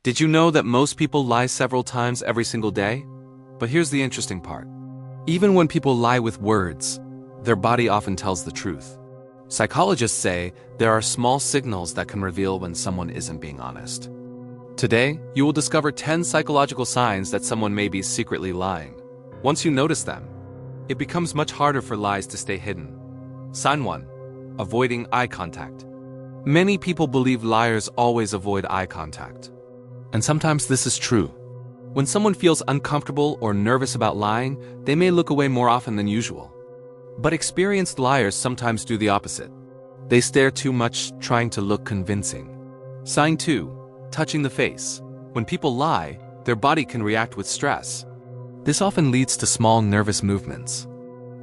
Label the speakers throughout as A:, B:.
A: Did you know that most people lie several times every single day? But here's the interesting part. Even when people lie with words, their body often tells the truth. Psychologists say there are small signals that can reveal when someone isn't being honest. Today, you will discover 10 psychological signs that someone may be secretly lying. Once you notice them, it becomes much harder for lies to stay hidden. Sign 1. Avoiding eye contact. Many people believe liars always avoid eye contact. And sometimes this is true. When someone feels uncomfortable or nervous about lying, they may look away more often than usual. But experienced liars sometimes do the opposite. They stare too much, trying to look convincing. Sign 2. Touching the face. When people lie, their body can react with stress. This often leads to small nervous movements.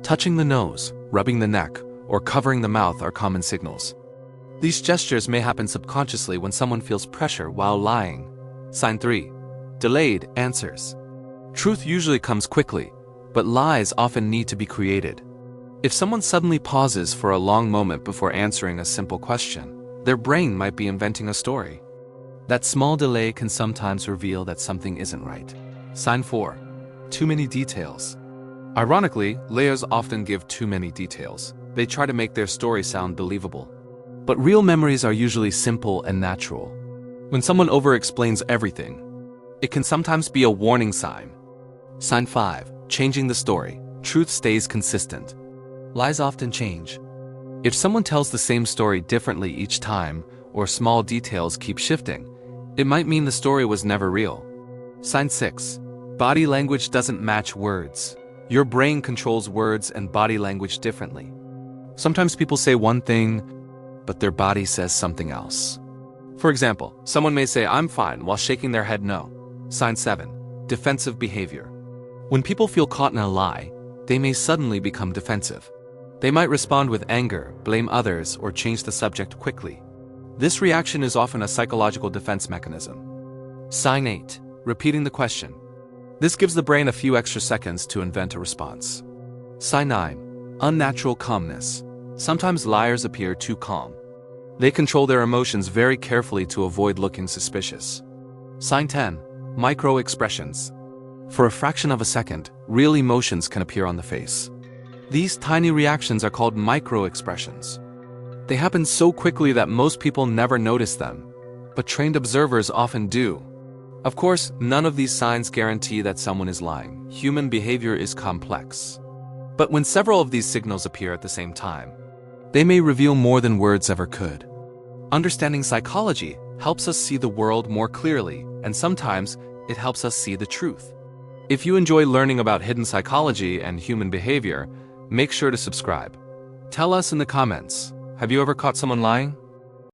A: Touching the nose, rubbing the neck, or covering the mouth are common signals. These gestures may happen subconsciously when someone feels pressure while lying. Sign 3. Delayed answers. Truth usually comes quickly, but lies often need to be created. If someone suddenly pauses for a long moment before answering a simple question, their brain might be inventing a story. That small delay can sometimes reveal that something isn't right. Sign 4. Too many details. Ironically, liars often give too many details. They try to make their story sound believable. But real memories are usually simple and natural. When someone over-explains everything, it can sometimes be a warning sign. Sign 5. Changing the story. Truth stays consistent. Lies often change. If someone tells the same story differently each time, or small details keep shifting, it might mean the story was never real. Sign 6. Body language doesn't match words. Your brain controls words and body language differently. Sometimes people say one thing, but their body says something else. For example, someone may say, "I'm fine," while shaking their head no. Sign 7. Defensive behavior. When people feel caught in a lie, they may suddenly become defensive. They might respond with anger, blame others, or change the subject quickly. This reaction is often a psychological defense mechanism. Sign 8. Repeating the question. This gives the brain a few extra seconds to invent a response. Sign 9. Unnatural calmness. Sometimes liars appear too calm. They control their emotions very carefully to avoid looking suspicious. Sign 10. Microexpressions. For a fraction of a second, real emotions can appear on the face. These tiny reactions are called microexpressions. They happen so quickly that most people never notice them, but trained observers often do. Of course, none of these signs guarantee that someone is lying. Human behavior is complex. But when several of these signals appear at the same time, they may reveal more than words ever could. Understanding psychology helps us see the world more clearly, and sometimes it helps us see the truth. If you enjoy learning about hidden psychology and human behavior, make sure to subscribe. Tell us in the comments, have you ever caught someone lying?